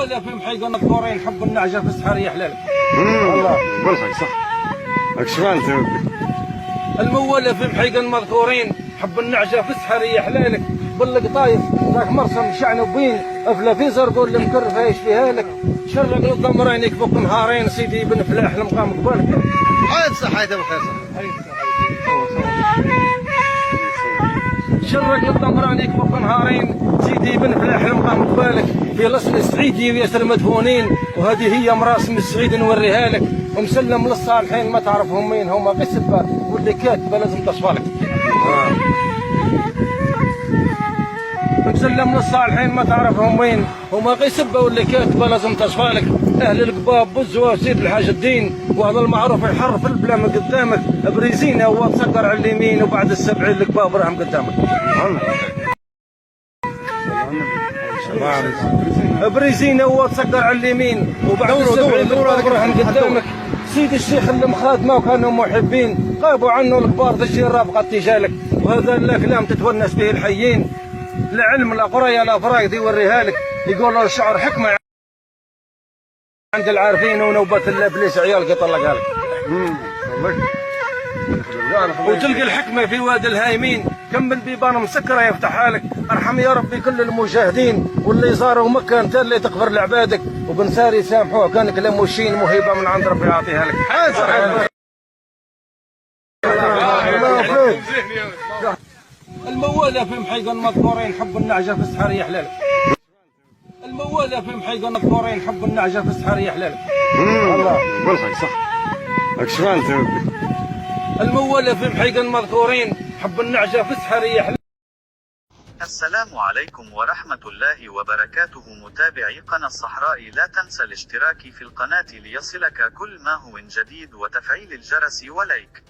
الموالة في محيقة مذكورين حب النعجة في السحر يا حلال. والله قولها صح. هاك شبان انت ودي. الموالة في محيقة مذكورين حب النعجة في السحر يا حلالك. بلق طايف ذاك مرسم شعن وبين افلا في زرقون المكرف ايش فيها لك. شرق للضمرين يكبك نهارين سيدي بن فلاح المقام قبالك. حيد صح حيد ابو خير شرق للضمرين يكبك نهارين سيدي بن فلاح المقام قبالك. في الاصل السعيدي وياسر مدفونين وهذه هي مراسم السعيد نوريها لك. ومسلم للصالحين ما تعرفهم مين هم قسبه واللي كاتبه لازم تصفالك. مسلم للصالحين ما تعرفهم وين هما قيسبه واللي كاتبه لازم تصفالك. اهل القباب بزوه سيد الحاج الدين وهذا المعروف يحر في البلا من قدامك. بريزينه هو تسكر على اليمين وبعد السبعين القباب راهم قدامك. بريزينه هو تسكر على اليمين وبعد السبعين القباب راهم قدامك. سيد الشيخ اللي مخادمه وكانوا محبين غابوا عنه الكبار تجي الرابقه تجالك. وهذا الكلام تتونس به الحيين. العلم لا قرايه لا فرايد يوريها لك. يقول الشعر حكمه عند العارفين ونوبه الابليس عيالك يطلقها لك. وتلقى الحكمه في وادي الهايمين كم من بيبان مسكره يفتحها لك. ارحم يا ربي كل المجاهدين واللي زاروا مكه انت اللي تغفر لعبادك. وبن ساري يسامحوه كانك لموشين موهبه من عند ربي يعطيها لك. الموالة في محيقة مذكورين حب النعجة في السحر يا حلال. الموالة في محيقة مذكورين حب النعجة في السحر يا حلال. والله قولها صح. هاك شبان انت ودي. الموالة في محيقة مذكورين حب النعجة في السحر يا حلال. السلام عليكم ورحمة الله وبركاته. متابعي قناة الصحراء لا تنسى الاشتراك في القناة ليصلك كل ما هو جديد وتفعيل الجرس ولايك.